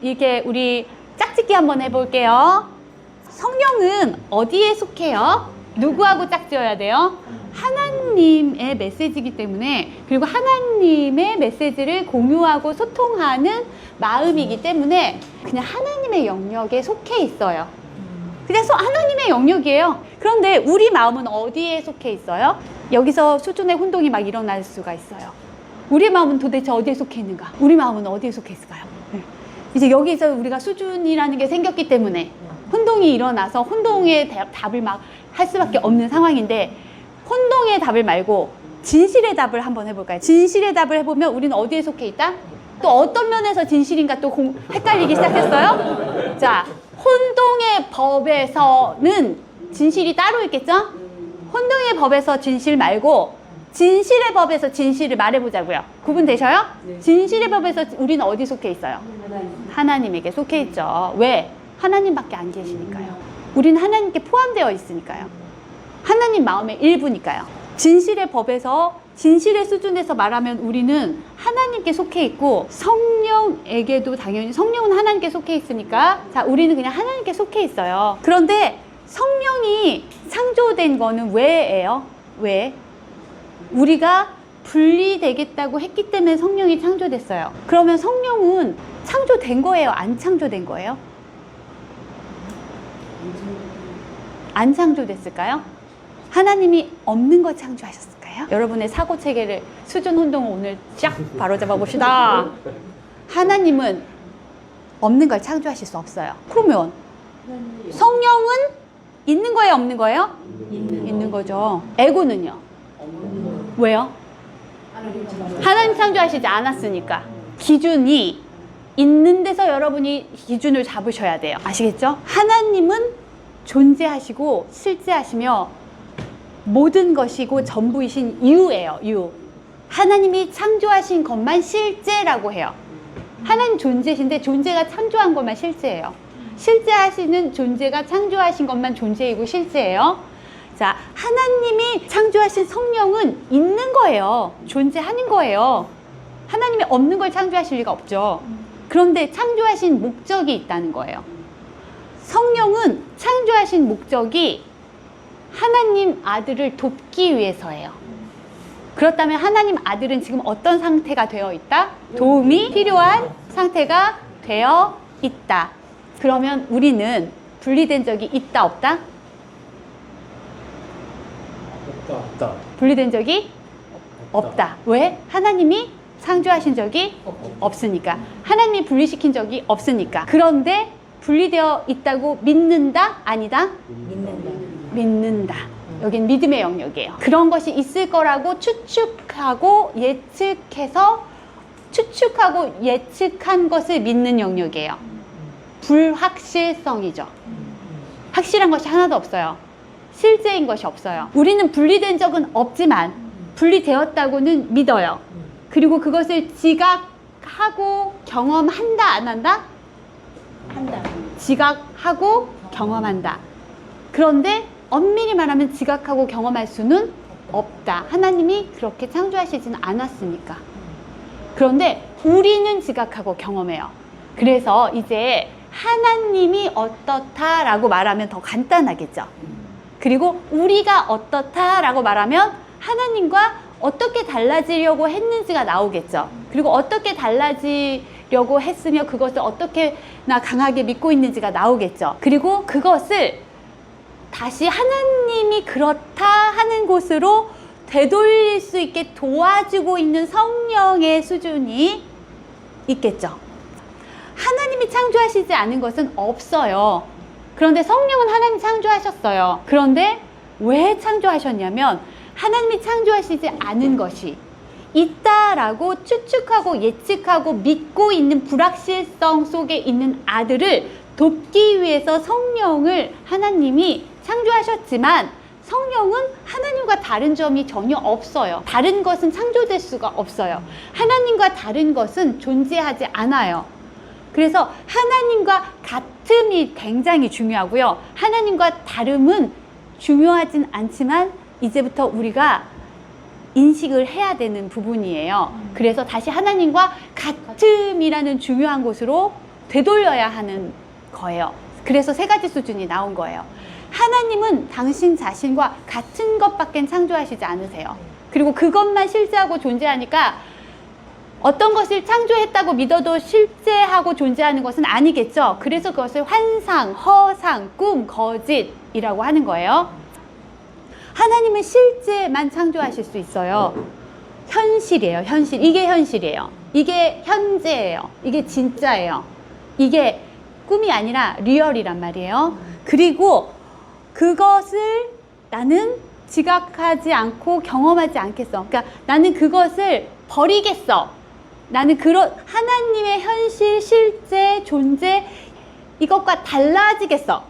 이렇게 우리 짝짓기 한번 해볼게요. 성령은 어디에 속해요? 누구하고 짝지어야 돼요? 하나님의 메시지이기 때문에, 그리고 하나님의 메시지를 공유하고 소통하는 마음이기 때문에 그냥 하나님의 영역에 속해 있어요. 그냥 하나님의 영역이에요. 그런데 우리 마음은 어디에 속해 있어요? 여기서 수준의 혼동이 막 일어날 수가 있어요. 우리 마음은 도대체 어디에 속해 있는가? 우리 마음은 어디에 속해 있을까요? 네. 이제 여기서 우리가 수준이라는 게 생겼기 때문에 혼동이 일어나서 혼동의 답을 막 할 수밖에 없는 상황인데, 혼동의 답을 말고 진실의 답을 한번 해볼까요? 진실의 답을 해보면 우리는 어디에 속해 있다? 또 어떤 면에서 진실인가 또 헷갈리기 시작했어요? 자, 혼동의 법에서는 진실이 따로 있겠죠? 혼동의 법에서 진실 말고 진실의 법에서 진실을 말해보자고요. 구분되셔요? 네. 진실의 법에서 우리는 어디 속해 있어요? 하나님에게 속해 있죠. 왜? 하나님밖에 안 계시니까요. 우리는 하나님께 포함되어 있으니까요. 하나님 마음의 일부니까요. 진실의 법에서, 진실의 수준에서 말하면 우리는 하나님께 속해 있고, 성령에게도 당연히 성령은 하나님께 속해 있으니까, 자, 우리는 그냥 하나님께 속해 있어요. 그런데 성령이 창조된 거는 왜예요? 왜? 우리가 분리되겠다고 했기 때문에 성령이 창조됐어요. 그러면 성령은 창조된 거예요? 안 창조된 거예요? 안 창조됐을까요? 하나님이 없는 거 창조하셨을까요? 여러분의 사고 체계를, 수준 혼동을 오늘 쫙 바로잡아 봅시다. 하나님은 없는 걸 창조하실 수 없어요. 그러면 성령은 있는 거예요, 없는 거예요? 있는 거죠. 에고는요? 왜요? 하나님 창조하시지 않았으니까. 기준이 있는 데서 여러분이 기준을 잡으셔야 돼요. 아시겠죠? 하나님은 존재하시고 실제하시며 모든 것이고 전부이신 이유예요. 이유. 하나님이 창조하신 것만 실제라고 해요. 하나님 존재신데 존재가 창조한 것만 실제예요. 실제하시는 존재가 창조하신 것만 존재이고 실제예요. 자, 하나님이 창조하신 성령은 있는 거예요. 존재하는 거예요. 하나님이 없는 걸 창조하실 리가 없죠. 그런데 창조하신 목적이 있다는 거예요. 성령은 창조하신 목적이 하나님 아들을 돕기 위해서예요. 그렇다면 하나님 아들은 지금 어떤 상태가 되어 있다? 도움이 필요한 상태가 되어 있다. 그러면 우리는 분리된 적이 있다, 없다? 없다. 분리된 적이 없다. 왜? 하나님이 창조하신 적이 없으니까. 하나님이 분리시킨 적이 없으니까. 그런데 분리되어 있다고 믿는다? 아니다? 믿는다. 여긴 믿음의 영역이에요. 그런 것이 있을 거라고 추측하고 예측한 것을 믿는 영역이에요. 불확실성이죠. 확실한 것이 하나도 없어요. 실제인 것이 없어요. 우리는 분리된 적은 없지만 분리되었다고는 믿어요. 그리고 그것을 지각하고 경험한다, 안 한다? 한다. 지각하고 경험한다. 그런데 엄밀히 말하면 지각하고 경험할 수는 없다. 하나님이 그렇게 창조하시지는 않았으니까. 그런데 우리는 지각하고 경험해요. 그래서 이제 하나님이 어떻다라고 말하면 더 간단하겠죠. 그리고 우리가 어떻다라고 말하면 하나님과 어떻게 달라지려고 했는지가 나오겠죠. 그리고 어떻게 달라지려고 했으며 그것을 어떻게나 강하게 믿고 있는지가 나오겠죠. 그리고 그것을 다시 하나님이 그렇다 하는 곳으로 되돌릴 수 있게 도와주고 있는 성령의 수준이 있겠죠. 하나님이 창조하시지 않은 것은 없어요. 그런데 성령은 하나님이 창조하셨어요. 그런데 왜 창조하셨냐면 하나님이 창조하시지 않은 것이 있다라고 추측하고 예측하고 믿고 있는 불확실성 속에 있는 아들을 돕기 위해서 성령을 하나님이 창조하셨지만, 성령은 하나님과 다른 점이 전혀 없어요. 다른 것은 창조될 수가 없어요. 하나님과 다른 것은 존재하지 않아요. 그래서 하나님과 같음이 굉장히 중요하고요. 하나님과 다름은 중요하진 않지만 이제부터 우리가 인식을 해야 되는 부분이에요. 그래서 다시 하나님과 같음이라는 중요한 곳으로 되돌려야 하는 거예요. 그래서 세 가지 수준이 나온 거예요. 하나님은 당신 자신과 같은 것밖에 창조하시지 않으세요. 그리고 그것만 실제하고 존재하니까 어떤 것을 창조했다고 믿어도 실제하고 존재하는 것은 아니겠죠. 그래서 그것을 환상, 허상, 꿈, 거짓이라고 하는 거예요. 하나님은 실제만 창조하실 수 있어요. 현실이에요. 현실. 이게 현실이에요. 이게 현재예요. 이게 진짜예요. 이게 꿈이 아니라 리얼이란 말이에요. 그리고 그것을 나는 지각하지 않고 경험하지 않겠어. 그러니까 나는 그것을 버리겠어. 나는 그런 하나님의 현실, 실제, 존재 이것과 달라지겠어.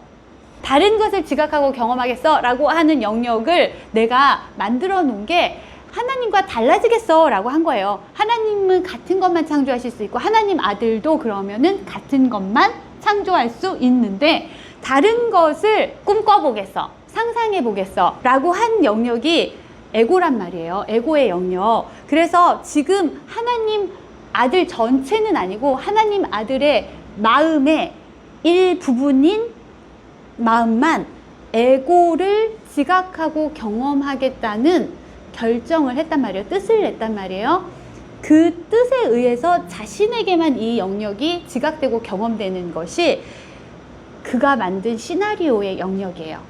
다른 것을 지각하고 경험하겠어 라고 하는 영역을 내가 만들어 놓은 게 하나님과 달라지겠어 라고 한 거예요. 하나님은 같은 것만 창조하실 수 있고 하나님 아들도 그러면은 같은 것만 창조할 수 있는데 다른 것을 꿈꿔보겠어, 상상해보겠어 라고 한 영역이 에고란 말이에요. 에고의 영역. 그래서 지금 하나님 아들 전체는 아니고 하나님 아들의 마음의 일부분인 마음만 에고를 지각하고 경험하겠다는 결정을 했단 말이에요. 뜻을 냈단 말이에요. 그 뜻에 의해서 자신에게만 이 영역이 지각되고 경험되는 것이 그가 만든 시나리오의 영역이에요.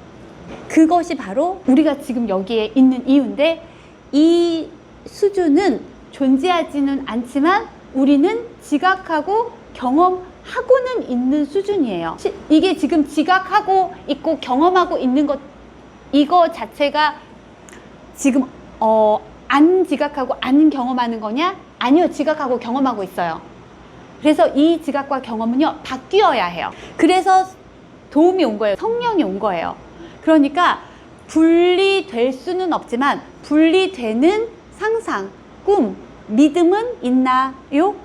그것이 바로 우리가 지금 여기에 있는 이유인데 이 수준은 존재하지는 않지만 우리는 지각하고 경험하고는 있는 수준이에요. 이게 지금 지각하고 있고 경험하고 있는 것 이거 자체가 지금 안 지각하고 안 경험하는 거냐? 아니요. 지각하고 경험하고 있어요. 그래서 이 지각과 경험은요. 바뀌어야 해요. 그래서 도움이 온 거예요. 성령이 온 거예요. 그러니까 분리될 수는 없지만 분리되는 상상, 꿈, 믿음은 있나요?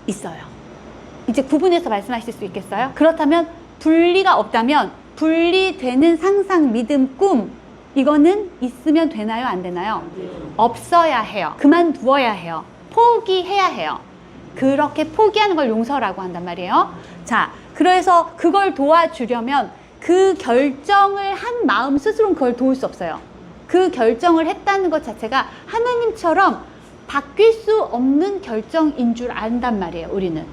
있어요. 이제 구분해서 말씀하실 수 있겠어요? 그렇다면 분리가 없다면 분리되는 상상, 믿음, 꿈 이거는 있으면 되나요? 안 되나요? 없어야 해요. 그만두어야 해요. 포기해야 해요. 그렇게 포기하는 걸 용서라고 한단 말이에요. 자, 그래서 그걸 도와주려면 그 결정을 한 마음 스스로는 그걸 도울 수 없어요. 그 결정을 했다는 것 자체가 하나님처럼 바뀔 수 없는 결정인 줄 안단 말이에요. 우리는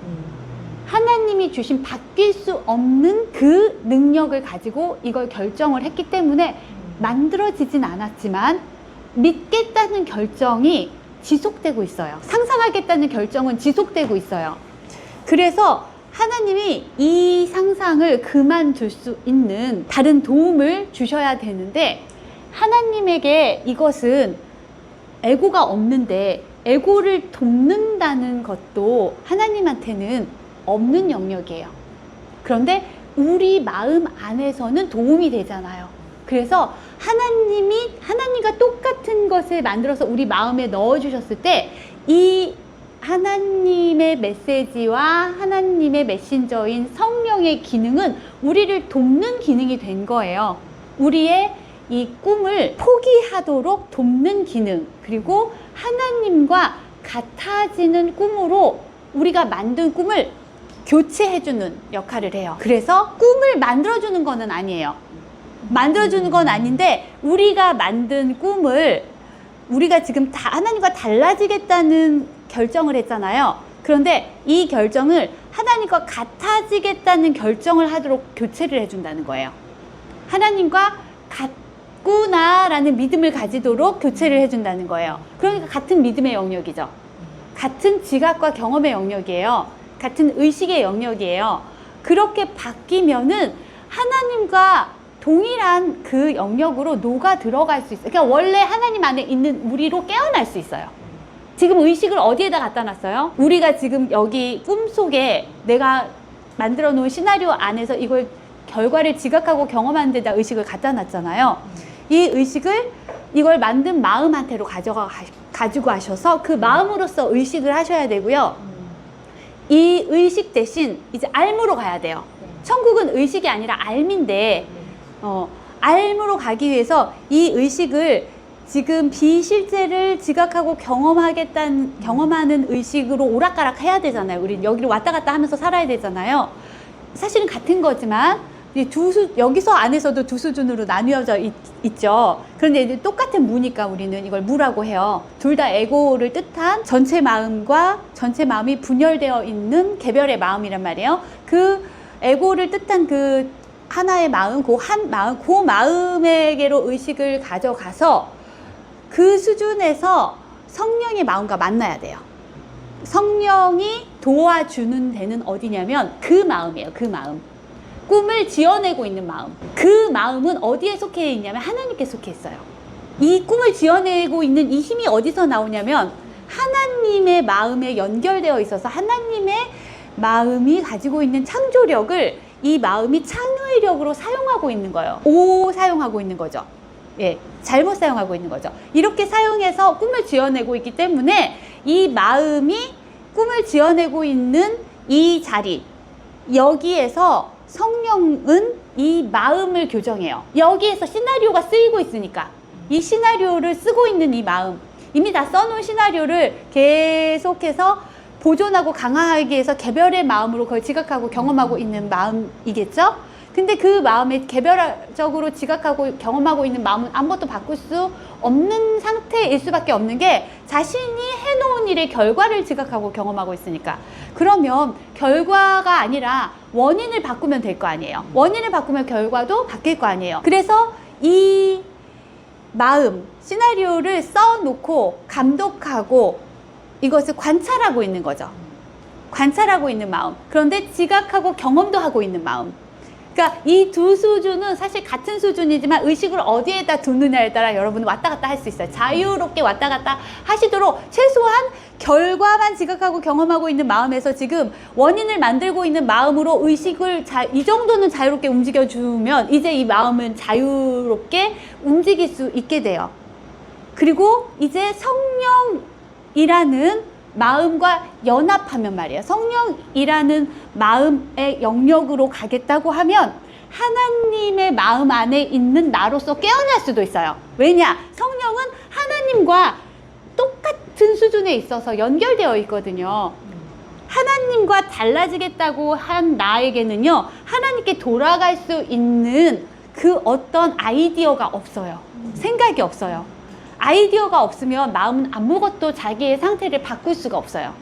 하나님이 주신 바뀔 수 없는 그 능력을 가지고 이걸 결정을 했기 때문에 만들어지진 않았지만 믿겠다는 결정이 지속되고 있어요. 상상하겠다는 결정은 지속되고 있어요. 그래서 하나님이 이 상상을 그만둘 수 있는 다른 도움을 주셔야 되는데 하나님에게 이것은 에고가 없는데 에고를 돕는다는 것도 하나님한테는 없는 영역이에요. 그런데 우리 마음 안에서는 도움이 되잖아요. 그래서 하나님과 똑같은 것을 만들어서 우리 마음에 넣어주셨을 때 이 하나님의 메시지와 하나님의 메신저인 성령의 기능은 우리를 돕는 기능이 된 거예요. 우리의 이 꿈을 포기하도록 돕는 기능, 그리고 하나님과 같아지는 꿈으로 우리가 만든 꿈을 교체해주는 역할을 해요. 그래서 꿈을 만들어주는 거는 아니에요. 만들어주는 건 아닌데 우리가 만든 꿈을 우리가 지금 다 하나님과 달라지겠다는 결정을 했잖아요. 그런데 이 결정을 하나님과 같아지겠다는 결정을 하도록 교체를 해준다는 거예요. 하나님과 같구나라는 믿음을 가지도록 교체를 해준다는 거예요. 그러니까 같은 믿음의 영역이죠. 같은 지각과 경험의 영역이에요. 같은 의식의 영역이에요. 그렇게 바뀌면은 하나님과 동일한 그 영역으로 녹아 들어갈 수 있어요. 그러니까 원래 하나님 안에 있는 우리로 깨어날 수 있어요. 지금 의식을 어디에다 갖다 놨어요? 우리가 지금 여기 꿈속에 내가 만들어 놓은 시나리오 안에서 이걸 결과를 지각하고 경험하는 데다 의식을 갖다 놨잖아요. 이 의식을 이걸 만든 마음한테로 가지고 가셔서 그 마음으로서 의식을 하셔야 되고요. 이 의식 대신 이제 알무로 가야 돼요. 천국은 의식이 아니라 알미인데 알무로 가기 위해서 이 의식을 지금 비실제를 지각하고 경험하는 의식으로 오락가락 해야 되잖아요. 우리 여기를 왔다 갔다 하면서 살아야 되잖아요. 사실은 같은 거지만 여기서 안에서도 두 수준으로 나뉘어져 있죠. 그런데 이제 똑같은 무니까 우리는 이걸 무라고 해요. 둘 다 에고를 뜻한 전체 마음과 전체 마음이 분열되어 있는 개별의 마음이란 말이에요. 그 에고를 뜻한 그 하나의 마음, 그 마음에게로 의식을 가져가서 그 수준에서 성령의 마음과 만나야 돼요. 성령이 도와주는 데는 어디냐면 그 마음이에요. 그 마음. 꿈을 지어내고 있는 마음. 그 마음은 어디에 속해 있냐면 하나님께 속해 있어요. 이 꿈을 지어내고 있는 이 힘이 어디서 나오냐면 하나님의 마음에 연결되어 있어서 하나님의 마음이 가지고 있는 창조력을 이 마음이 창의력으로 사용하고 있는 거예요. 사용하고 있는 거죠. 예, 잘못 사용하고 있는 거죠. 이렇게 사용해서 꿈을 지어내고 있기 때문에 이 마음이 꿈을 지어내고 있는 이 자리, 여기에서 성령은 이 마음을 교정해요. 여기에서 시나리오가 쓰이고 있으니까 이 시나리오를 쓰고 있는 이 마음, 이미 다 써놓은 시나리오를 계속해서 보존하고 강화하기 위해서 개별의 마음으로 그걸 지각하고 경험하고 있는 마음이겠죠? 근데 그 마음에 개별적으로 지각하고 경험하고 있는 마음은 아무것도 바꿀 수 없는 상태일 수밖에 없는 게 자신이 해놓은 일의 결과를 지각하고 경험하고 있으니까. 그러면 결과가 아니라 원인을 바꾸면 될 거 아니에요. 원인을 바꾸면 결과도 바뀔 거 아니에요. 그래서 이 마음, 시나리오를 써놓고 감독하고 이것을 관찰하고 있는 거죠. 관찰하고 있는 마음. 그런데 지각하고 경험도 하고 있는 마음. 그러니까 이 두 수준은 사실 같은 수준이지만 의식을 어디에다 두느냐에 따라 여러분은 왔다 갔다 할 수 있어요. 자유롭게 왔다 갔다 하시도록 최소한 결과만 지각하고 경험하고 있는 마음에서 지금 원인을 만들고 있는 마음으로 의식을 이 정도는 자유롭게 움직여주면 이제 이 마음은 자유롭게 움직일 수 있게 돼요. 그리고 이제 성령이라는 마음과 연합하면 말이에요. 성령이라는 마음의 영역으로 가겠다고 하면 하나님의 마음 안에 있는 나로서 깨어날 수도 있어요. 왜냐? 성령은 하나님과 똑같은 수준에 있어서 연결되어 있거든요. 하나님과 달라지겠다고 한 나에게는요, 하나님께 돌아갈 수 있는 그 어떤 아이디어가 없어요. 생각이 없어요. 아이디어가 없으면 마음은 아무것도 자기의 상태를 바꿀 수가 없어요.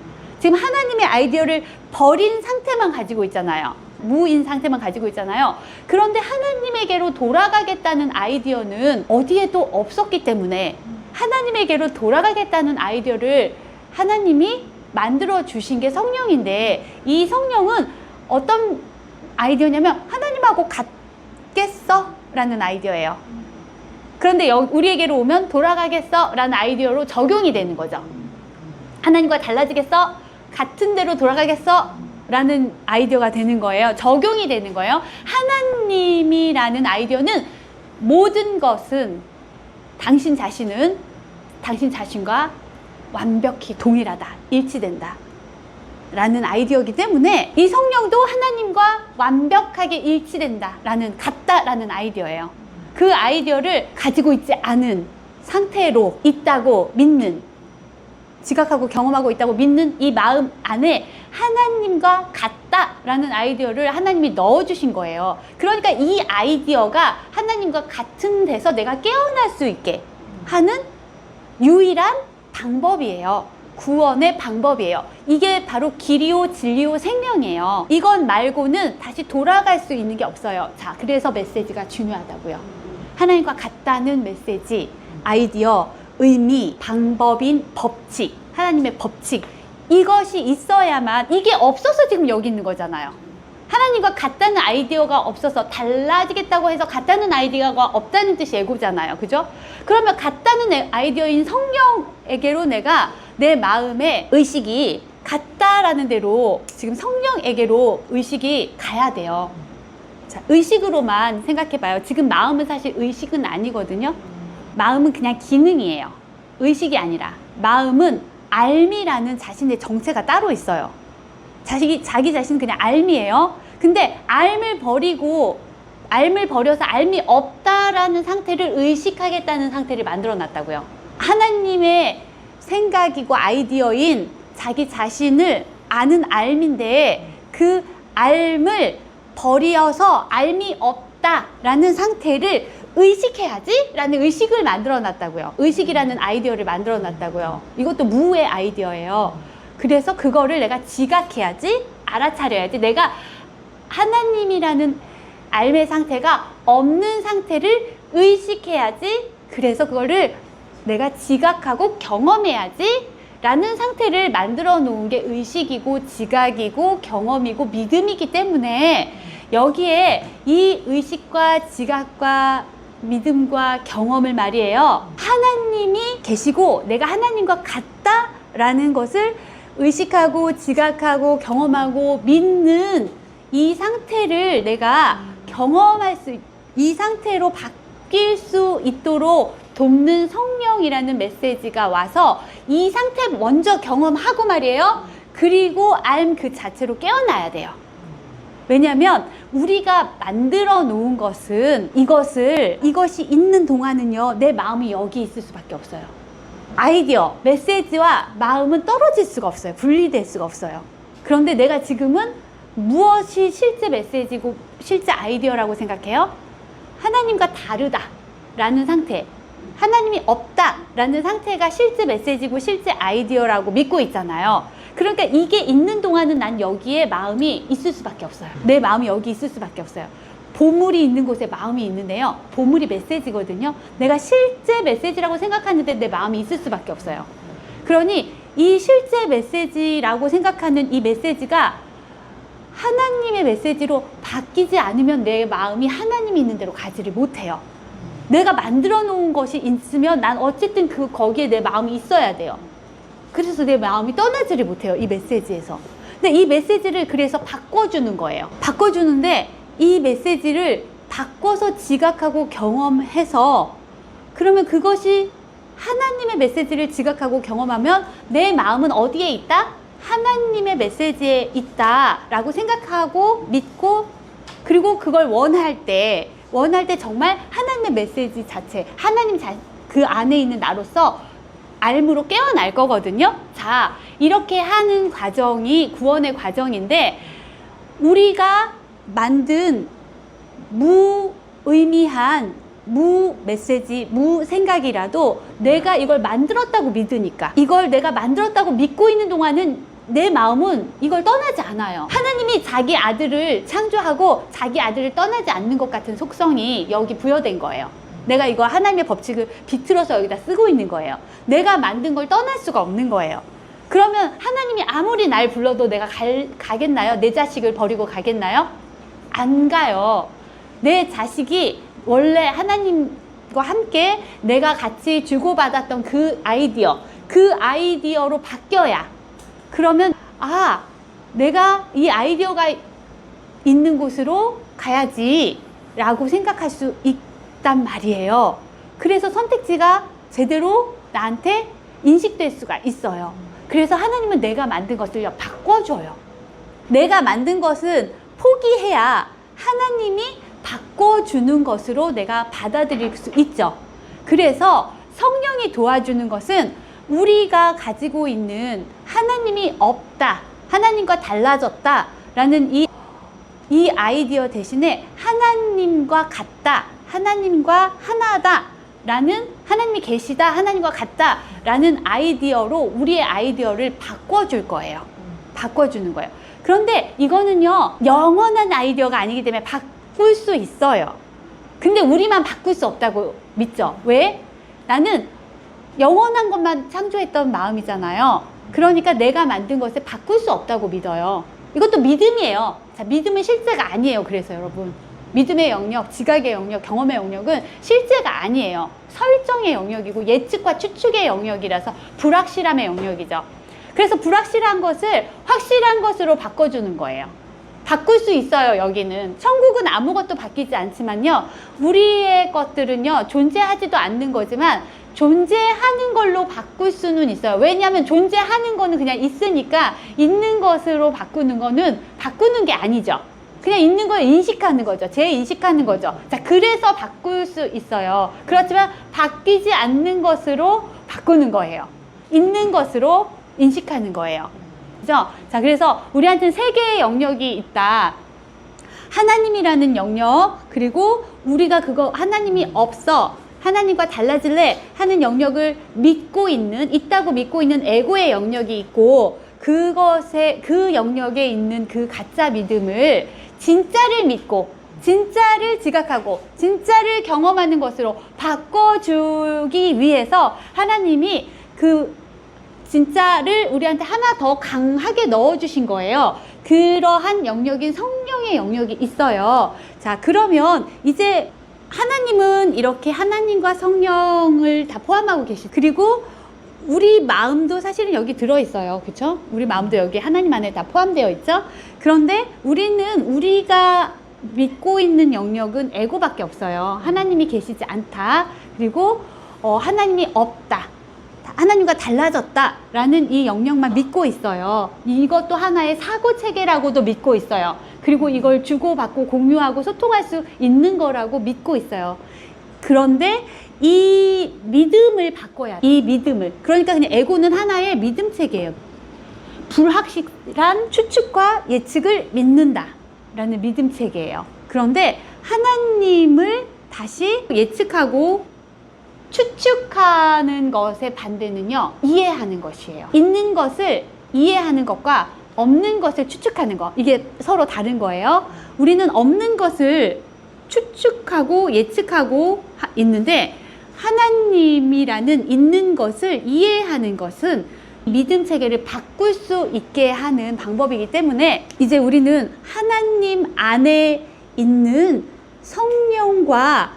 지금 하나님의 아이디어를 버린 상태만 가지고 있잖아요. 무인 상태만 가지고 있잖아요. 그런데 하나님에게로 돌아가겠다는 아이디어는 어디에도 없었기 때문에 하나님에게로 돌아가겠다는 아이디어를 하나님이 만들어 주신 게 성령인데, 이 성령은 어떤 아이디어냐면 하나님하고 같겠어? 라는 아이디어예요. 그런데 우리에게로 오면 돌아가겠어? 라는 아이디어로 적용이 되는 거죠. 하나님과 달라지겠어? 같은 데로 돌아가겠어? 라는 아이디어가 되는 거예요. 적용이 되는 거예요. 하나님이라는 아이디어는 모든 것은 당신 자신과 완벽히 동일하다, 일치된다 라는 아이디어이기 때문에 이 성령도 하나님과 완벽하게 일치된다 라는, 같다 라는 아이디어예요. 그 아이디어를 가지고 있지 않은 상태로 있다고 믿는, 지각하고 경험하고 있다고 믿는 이 마음 안에 하나님과 같다라는 아이디어를 하나님이 넣어주신 거예요. 그러니까 이 아이디어가 하나님과 같은 데서 내가 깨어날 수 있게 하는 유일한 방법이에요. 구원의 방법이에요. 이게 바로 길이요, 진리요, 생명이에요. 이건 말고는 다시 돌아갈 수 있는 게 없어요. 자, 그래서 메시지가 중요하다고요. 하나님과 같다는 메시지, 아이디어, 의미, 방법인 법칙, 하나님의 법칙, 이것이 있어야만, 이게 없어서 지금 여기 있는 거잖아요. 하나님과 같다는 아이디어가 없어서 달라지겠다고 해서 같다는 아이디어가 없다는 뜻이 에고잖아요. 그죠? 그러면 같다는 아이디어인 성령에게로 내가 내 마음의 의식이 같다라는 대로 지금 성령에게로 의식이 가야 돼요. 자, 의식으로만 생각해봐요. 지금 마음은 사실 의식은 아니거든요. 마음은 그냥 기능이에요. 의식이 아니라. 마음은 알미라는 자신의 정체가 따로 있어요. 자기 자신은 그냥 알미예요. 근데 알을 버리고 알을 버려서 알미 없다라는 상태를 의식하겠다는 상태를 만들어 놨다고요. 하나님의 생각이고 아이디어인 자기 자신을 아는 알미인데 그 알을 버려서 알미 없다라는 상태를 의식해야지 라는 의식을 만들어 놨다고요. 의식이라는 아이디어를 만들어 놨다고요. 이것도 무의 아이디어예요. 그래서 그거를 내가 지각해야지, 알아차려야지, 내가 하나님이라는 알의 상태가 없는 상태를 의식해야지, 그래서 그거를 내가 지각하고 경험해야지 라는 상태를 만들어 놓은 게 의식이고 지각이고 경험이고 믿음이기 때문에 여기에 이 의식과 지각과 믿음과 경험을 말이에요. 하나님이 계시고 내가 하나님과 같다라는 것을 의식하고 지각하고 경험하고 믿는 이 상태를 내가 경험할 수, 이 상태로 바뀔 수 있도록 돕는 성령이라는 메시지가 와서 이 상태 먼저 경험하고 말이에요. 그리고 알 그 자체로 깨어나야 돼요. 왜냐하면 우리가 만들어 놓은 것은 이것이 있는 동안은요, 내 마음이 여기 있을 수밖에 없어요. 아이디어, 메시지와 마음은 떨어질 수가 없어요. 분리될 수가 없어요. 그런데 내가 지금은 무엇이 실제 메시지고 실제 아이디어라고 생각해요? 하나님과 다르다라는 상태, 하나님이 없다라는 상태가 실제 메시지고 실제 아이디어라고 믿고 있잖아요. 그러니까 이게 있는 동안은 난 여기에 마음이 있을 수밖에 없어요. 내 마음이 여기 있을 수밖에 없어요. 보물이 있는 곳에 마음이 있는데요, 보물이 메시지거든요. 내가 실제 메시지라고 생각하는데 내 마음이 있을 수밖에 없어요. 그러니 이 실제 메시지라고 생각하는 이 메시지가 하나님의 메시지로 바뀌지 않으면 내 마음이 하나님이 있는 대로 가지를 못해요. 내가 만들어 놓은 것이 있으면 난 어쨌든 거기에 내 마음이 있어야 돼요. 그래서 내 마음이 떠나지를 못해요, 이 메시지에서. 근데 이 메시지를 그래서 바꿔주는 거예요. 바꿔주는데 이 메시지를 바꿔서 지각하고 경험해서, 그러면 그것이 하나님의 메시지를 지각하고 경험하면 내 마음은 어디에 있다? 하나님의 메시지에 있다라고 생각하고 믿고, 그리고 그걸 원할 때 정말 하나님의 메시지 자체, 그 안에 있는 나로서 알므로 깨어날 거거든요. 자, 이렇게 하는 과정이 구원의 과정인데, 우리가 만든 무의미한 무메시지, 무생각이라도 내가 이걸 만들었다고 믿으니까, 이걸 내가 만들었다고 믿고 있는 동안은 내 마음은 이걸 떠나지 않아요. 하나님이 자기 아들을 창조하고 자기 아들을 떠나지 않는 것 같은 속성이 여기 부여된 거예요. 내가 이거 하나님의 법칙을 비틀어서 여기다 쓰고 있는 거예요. 내가 만든 걸 떠날 수가 없는 거예요. 그러면 하나님이 아무리 날 불러도 내가 가겠나요? 내 자식을 버리고 가겠나요? 안 가요. 내 자식이 원래 하나님과 함께 내가 같이 주고받았던 그 아이디어로 바뀌어야, 그러면 내가 이 아이디어가 있는 곳으로 가야지 라고 생각할 수 있단 말이에요. 그래서 선택지가 제대로 나한테 인식될 수가 있어요. 그래서 하나님은 내가 만든 것을 바꿔줘요. 내가 만든 것은 포기해야 하나님이 바꿔주는 것으로 내가 받아들일 수 있죠. 그래서 성령이 도와주는 것은 우리가 가지고 있는 하나님이 없다, 하나님과 달라졌다 라는 이 아이디어 대신에 하나님과 같다, 하나님과 하나다 라는, 하나님이 계시다, 하나님과 같다 라는 아이디어로 우리의 아이디어를 바꿔줄 거예요. 바꿔주는 거예요. 그런데 이거는요, 영원한 아이디어가 아니기 때문에 바꿀 수 있어요. 근데 우리만 바꿀 수 없다고 믿죠. 왜? 나는 영원한 것만 창조했던 마음이잖아요. 그러니까 내가 만든 것을 바꿀 수 없다고 믿어요. 이것도 믿음이에요. 자, 믿음은 실제가 아니에요. 그래서 여러분, 믿음의 영역, 지각의 영역, 경험의 영역은 실제가 아니에요. 설정의 영역이고 예측과 추측의 영역이라서 불확실함의 영역이죠. 그래서 불확실한 것을 확실한 것으로 바꿔주는 거예요. 바꿀 수 있어요. 여기는 천국은 아무것도 바뀌지 않지만요, 우리의 것들은요 존재하지도 않는 거지만 존재하는 걸로 바꿀 수는 있어요. 왜냐하면 존재하는 거는 그냥 있으니까, 있는 것으로 바꾸는 거는 바꾸는 게 아니죠. 그냥 있는 걸 인식하는 거죠. 재인식하는 거죠. 자, 그래서 바꿀 수 있어요. 그렇지만 바뀌지 않는 것으로 바꾸는 거예요. 있는 것으로 인식하는 거예요. 그죠? 자, 그래서 우리한테는 세 개의 영역이 있다. 하나님이라는 영역, 그리고 우리가 그거 하나님이 없어, 하나님과 달라질래 하는 영역을 믿고 있는, 있다고 믿고 있는 에고의 영역이 있고, 그것에, 그 영역에 있는 그 가짜 믿음을 진짜를 믿고 진짜를 지각하고 진짜를 경험하는 것으로 바꿔주기 위해서 하나님이 그 진짜를 우리한테 하나 더 강하게 넣어주신 거예요. 그러한 영역인 성령의 영역이 있어요. 자, 그러면 이제 하나님은 이렇게 하나님과 성령을 다 포함하고 계시고, 그리고 우리 마음도 사실은 여기 들어있어요. 그쵸? 우리 마음도 여기 하나님 안에 다 포함되어 있죠? 그런데 우리가 믿고 있는 영역은 에고밖에 없어요. 하나님이 계시지 않다. 그리고 하나님이 없다. 하나님과 달라졌다 라는 이 영역만 믿고 있어요. 이것도 하나의 사고체계라고도 믿고 있어요. 그리고 이걸 주고받고 공유하고 소통할 수 있는 거라고 믿고 있어요. 그런데 이 믿음을 바꿔야 돼. 이 믿음을. 그러니까 그냥 에고는 하나의 믿음 체계예요. 불확실한 추측과 예측을 믿는다 라는 믿음 체계예요. 그런데 하나님을 다시 예측하고 추측하는 것의 반대는요, 이해하는 것이에요. 있는 것을 이해하는 것과 없는 것을 추측하는 것, 이게 서로 다른 거예요. 우리는 없는 것을 추측하고 예측하고 있는데, 하나님이라는 있는 것을 이해하는 것은 믿음 체계를 바꿀 수 있게 하는 방법이기 때문에, 이제 우리는 하나님 안에 있는 성령과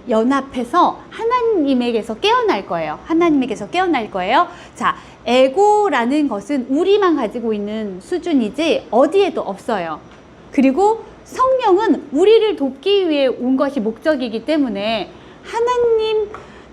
연합해서 하나님에게서 깨어날 거예요. 하나님에게서 깨어날 거예요. 자, 에고라는 것은 우리만 가지고 있는 수준이지 어디에도 없어요. 그리고 성령은 우리를 돕기 위해 온 것이 목적이기 때문에 하나님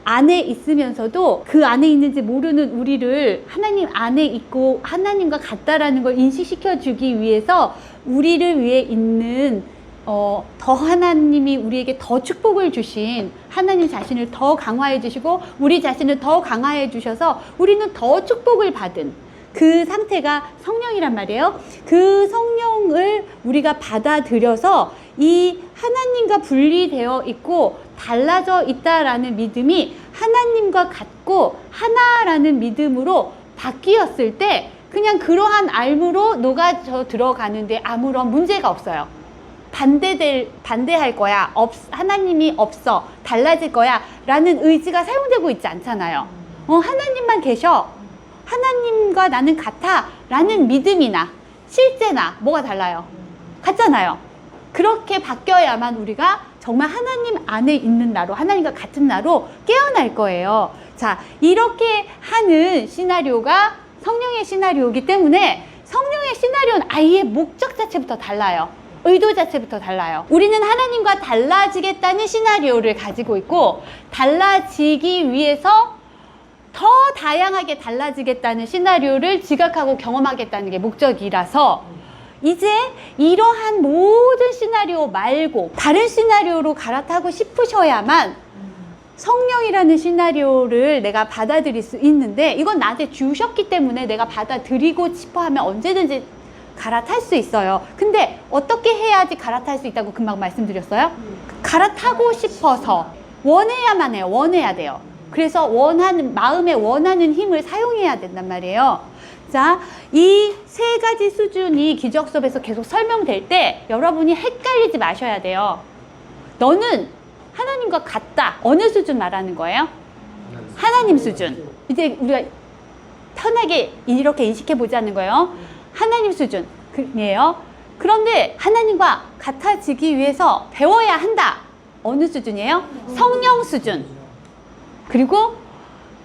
안에 있으면서도 그 안에 있는지 모르는 우리를 하나님 안에 있고 하나님과 같다라는 걸 인식시켜 주기 위해서 우리를 위해 있는 더 하나님이 우리에게 더 축복을 주신 하나님 자신을 더 강화해 주시고 우리 자신을 더 강화해 주셔서 우리는 더 축복을 받은 그 상태가 성령이란 말이에요. 그 성령을 우리가 받아들여서 이 하나님과 분리되어 있고 달라져 있다라는 믿음이 하나님과 같고 하나라는 믿음으로 바뀌었을 때 그냥 그러한 알무로 녹아져 들어가는데 아무런 문제가 없어요. 반대할 거야, 하나님이 없어, 달라질 거야 라는 의지가 사용되고 있지 않잖아요. 하나님만 계셔, 하나님과 나는 같아 라는 믿음이나 실제나 뭐가 달라요? 같잖아요. 그렇게 바뀌어야만 우리가 정말 하나님 안에 있는 나로, 하나님과 같은 나로 깨어날 거예요. 자, 이렇게 하는 시나리오가 성령의 시나리오이기 때문에 성령의 시나리오는 아예 목적 자체부터 달라요. 의도 자체부터 달라요. 우리는 하나님과 달라지겠다는 시나리오를 가지고 있고, 달라지기 위해서 더 다양하게 달라지겠다는 시나리오를 지각하고 경험하겠다는 게 목적이라서, 이제 이러한 모든 시나리오 말고 다른 시나리오로 갈아타고 싶으셔야만 성령이라는 시나리오를 내가 받아들일 수 있는데, 이건 나한테 주셨기 때문에 내가 받아들이고 싶어 하면 언제든지 갈아탈 수 있어요. 근데 어떻게 해야지 갈아탈 수 있다고 금방 말씀드렸어요? 갈아타고 싶어서 원해야만 해요. 원해야 돼요. 그래서 마음에 원하는 힘을 사용해야 된단 말이에요. 자, 이 세 가지 수준이 기적 수업에서 계속 설명될 때 여러분이 헷갈리지 마셔야 돼요. 너는 하나님과 같다. 어느 수준 말하는 거예요? 하나님 수준. 이제 우리가 편하게 이렇게 인식해 보자는 거예요. 하나님 수준이에요. 그런데 하나님과 같아지기 위해서 배워야 한다. 어느 수준이에요? 성령 수준. 그리고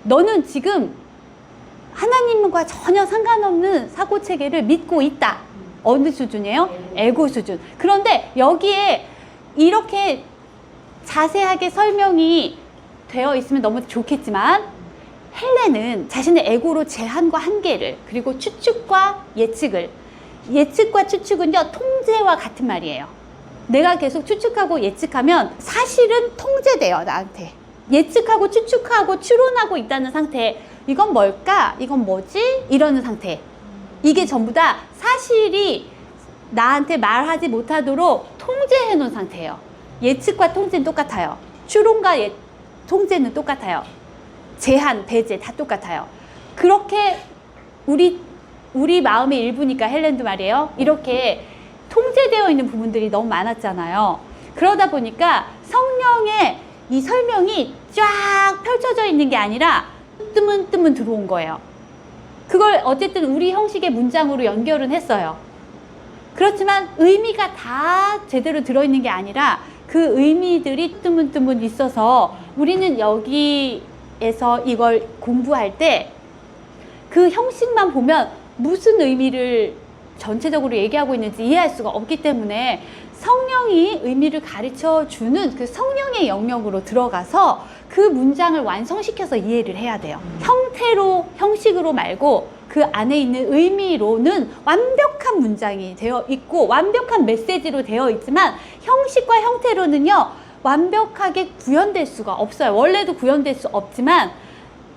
너는 지금 하나님과 전혀 상관없는 사고체계를 믿고 있다. 어느 수준이에요? 에고 수준. 그런데 여기에 이렇게 자세하게 설명이 되어 있으면 너무 좋겠지만, 헬레는 자신의 에고로 제한과 한계를, 그리고 추측과 예측과 추측은요, 통제와 같은 말이에요. 내가 계속 추측하고 예측하면 사실은 통제돼요, 나한테. 예측하고 추측하고 추론하고 있다는 상태. 이건 뭘까? 이건 뭐지? 이러는 상태. 이게 전부 다 사실이 나한테 말하지 못하도록 통제해 놓은 상태예요. 예측과 통제는 똑같아요. 추론과 통제는 똑같아요. 제한, 배제 다 똑같아요. 그렇게 우리 마음의 일부니까 헬렌도 말이에요. 이렇게 통제되어 있는 부분들이 너무 많았잖아요. 그러다 보니까 성령의 이 설명이 쫙 펼쳐져 있는 게 아니라 뜨문뜨문 들어온 거예요. 그걸 어쨌든 우리 형식의 문장으로 연결은 했어요. 그렇지만 의미가 다 제대로 들어있는 게 아니라 그 의미들이 뜨문뜨문 있어서 우리는 여기에서 이걸 공부할 때 그 형식만 보면 무슨 의미를 전체적으로 얘기하고 있는지 이해할 수가 없기 때문에 성령이 의미를 가르쳐 주는 그 성령의 영역으로 들어가서 그 문장을 완성시켜서 이해를 해야 돼요. 형태로, 형식으로 말고 그 안에 있는 의미로는 완벽한 문장이 되어 있고 완벽한 메시지로 되어 있지만 형식과 형태로는요 완벽하게 구현될 수가 없어요. 원래도 구현될 수 없지만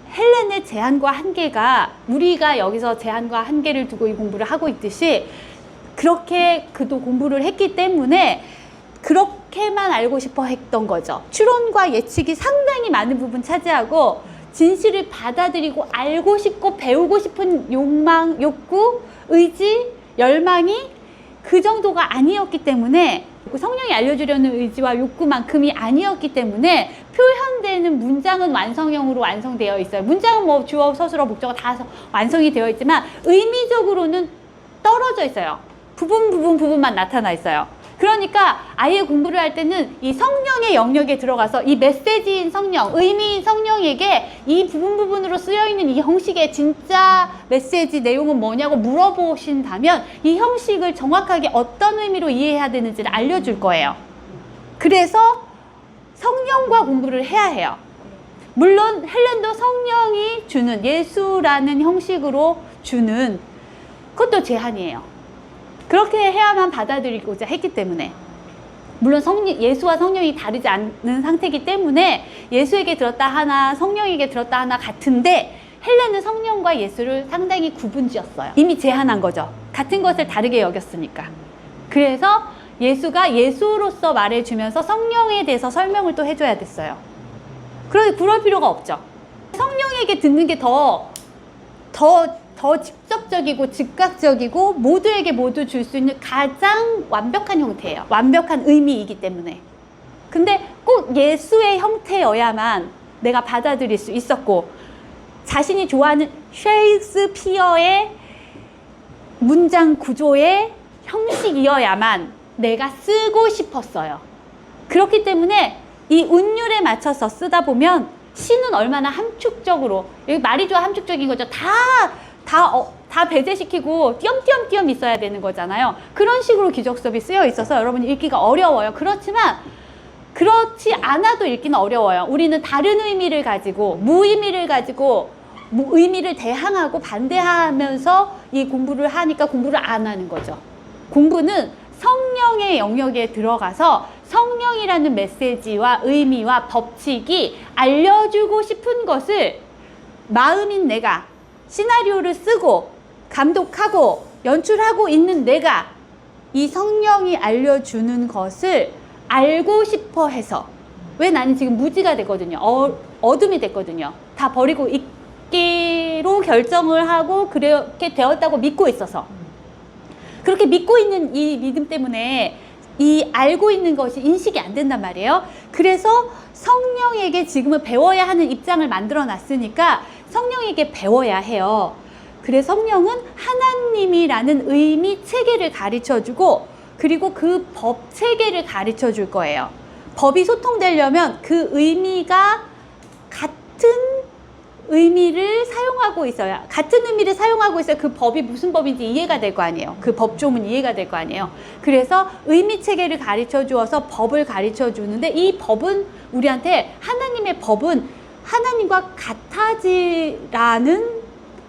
헬렌의 제한과 한계가 우리가 여기서 제한과 한계를 두고 이 공부를 하고 있듯이 그렇게 그도 공부를 했기 때문에 그렇게만 알고 싶어 했던 거죠. 추론과 예측이 상당히 많은 부분 차지하고 진실을 받아들이고 알고 싶고 배우고 싶은 욕망, 욕구, 의지, 열망이 그 정도가 아니었기 때문에 성령이 알려주려는 의지와 욕구만큼이 아니었기 때문에 표현되는 문장은 완성형으로 완성되어 있어요. 문장은 뭐 주어, 서술어, 목적어 다 완성이 되어 있지만 의미적으로는 떨어져 있어요. 부분만 나타나 있어요. 그러니까 아예 공부를 할 때는 이 성령의 영역에 들어가서 이 메시지인 성령, 의미인 성령에게 이 부분으로 쓰여있는 이 형식의 진짜 메시지 내용은 뭐냐고 물어보신다면 이 형식을 정확하게 어떤 의미로 이해해야 되는지를 알려줄 거예요. 그래서 성령과 공부를 해야 해요. 물론 헬렌도 성령이 주는 예수라는 형식으로 주는 그것도 제한이에요. 그렇게 해야만 받아들이고자 했기 때문에 물론 예수와 성령이 다르지 않는 상태이기 때문에 예수에게 들었다 하나 성령에게 들었다 하나 같은데 헬렌은 성령과 예수를 상당히 구분지었어요. 이미 제한한 거죠. 같은 것을 다르게 여겼으니까. 그래서 예수가 예수로서 말해주면서 성령에 대해서 설명을 또 해줘야 됐어요. 그럴 필요가 없죠. 성령에게 듣는 게 더 직접적이고 즉각적이고 모두에게 모두 줄 수 있는 가장 완벽한 형태예요. 완벽한 의미이기 때문에. 근데 꼭 예수의 형태여야만 내가 받아들일 수 있었고 자신이 좋아하는 셰익스피어의 문장 구조의 형식이어야만 내가 쓰고 싶었어요. 그렇기 때문에 이 운율에 맞춰서 쓰다 보면 시는 얼마나 함축적으로, 여기 말이 좋아 함축적인 거죠. 다 배제시키고 띄엄띄엄 있어야 되는 거잖아요. 그런 식으로 기적수업이 쓰여 있어서 여러분이 읽기가 어려워요. 그렇지만 그렇지 않아도 읽기는 어려워요. 우리는 다른 의미를 가지고 무의미를 가지고 의미를 대항하고 반대하면서 이 공부를 하니까 공부를 안 하는 거죠. 공부는 성령의 영역에 들어가서 성령이라는 메시지와 의미와 법칙이 알려주고 싶은 것을 마음인 내가 시나리오를 쓰고 감독하고 연출하고 있는 내가 이 성령이 알려주는 것을 알고 싶어 해서 왜 나는 지금 무지가 됐거든요. 어둠이 됐거든요. 다 버리고 있기로 결정을 하고 그렇게 되었다고 믿고 있어서 그렇게 믿고 있는 이 믿음 때문에 이 알고 있는 것이 인식이 안 된단 말이에요. 그래서 성령에게 지금은 배워야 하는 입장을 만들어 놨으니까 성령에게 배워야 해요. 그래서 성령은 하나님이라는 의미 체계를 가르쳐 주고 그리고 그 법 체계를 가르쳐 줄 거예요. 법이 소통되려면 그 의미가 같은 의미를 사용하고 있어야, 같은 의미를 사용하고 있어야 그 법이 무슨 법인지 이해가 될 거 아니에요. 그 법조문 이해가 될 거 아니에요. 그래서 의미 체계를 가르쳐 주어서 법을 가르쳐 주는데 이 법은 우리한테 하나님의 법은 하나님과 같아지라는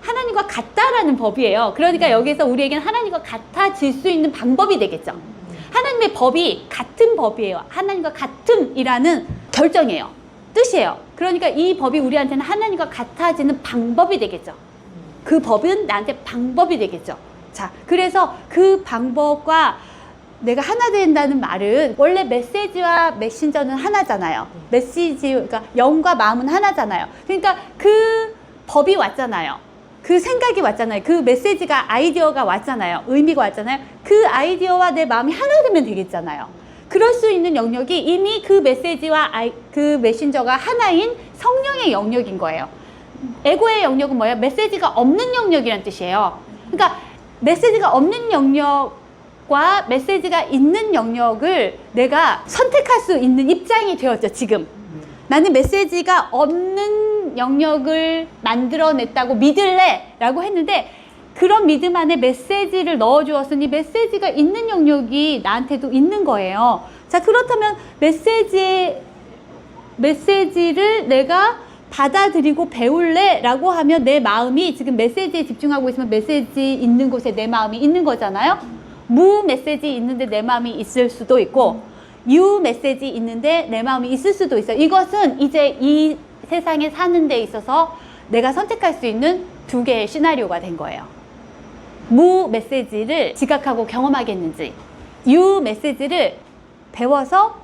하나님과 같다라는 법이에요. 그러니까 여기서 우리에게는 하나님과 같아질 수 있는 방법이 되겠죠. 하나님의 법이 같은 법이에요. 하나님과 같음이라는 결정이에요. 뜻이에요. 그러니까 이 법이 우리한테는 하나님과 같아지는 방법이 되겠죠. 그 법은 나한테 방법이 되겠죠. 자, 그래서 그 방법과 내가 하나 된다는 말은 원래 메시지와 메신저는 하나잖아요. 메시지, 그러니까 영과 마음은 하나잖아요. 그러니까 그 법이 왔잖아요. 그 생각이 왔잖아요. 그 메시지가, 아이디어가 왔잖아요. 의미가 왔잖아요. 그 아이디어와 내 마음이 하나 되면 되겠잖아요. 그럴 수 있는 영역이 이미 그 메시지와 그 메신저가 하나인 성령의 영역인 거예요. 에고의 영역은 뭐예요? 메시지가 없는 영역이란 뜻이에요. 그러니까 메시지가 없는 영역과 메시지가 있는 영역을 내가 선택할 수 있는 입장이 되었죠, 지금. 나는 메시지가 없는 영역을 만들어냈다고 믿을래? 라고 했는데 그런 믿음 안에 메시지를 넣어주었으니 메시지가 있는 영역이 나한테도 있는 거예요. 자, 그렇다면 메시지를 내가 받아들이고 배울래? 라고 하면 내 마음이 지금 메시지에 집중하고 있으면 메시지 있는 곳에 내 마음이 있는 거잖아요. 무 메시지 있는데 내 마음이 있을 수도 있고 유 메시지 있는데 내 마음이 있을 수도 있어요. 이것은 이제 이 세상에 사는 데 있어서 내가 선택할 수 있는 두 개의 시나리오가 된 거예요. 무 메시지를 지각하고 경험하겠는지, 유 메시지를 배워서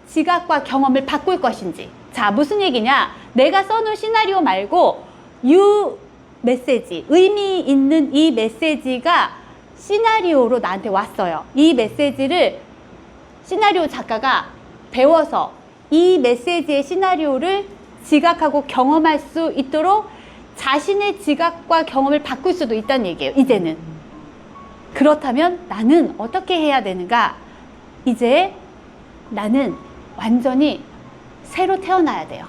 지각과 경험을 바꿀 것인지. 자, 무슨 얘기냐? 내가 써놓은 시나리오 말고 유 메시지, 의미 있는 이 메시지가 시나리오로 나한테 왔어요. 이 메시지를 시나리오 작가가 배워서 이 메시지의 시나리오를 지각하고 경험할 수 있도록 자신의 지각과 경험을 바꿀 수도 있다는 얘기예요, 이제는. 그렇다면 나는 어떻게 해야 되는가? 이제 나는 완전히 새로 태어나야 돼요.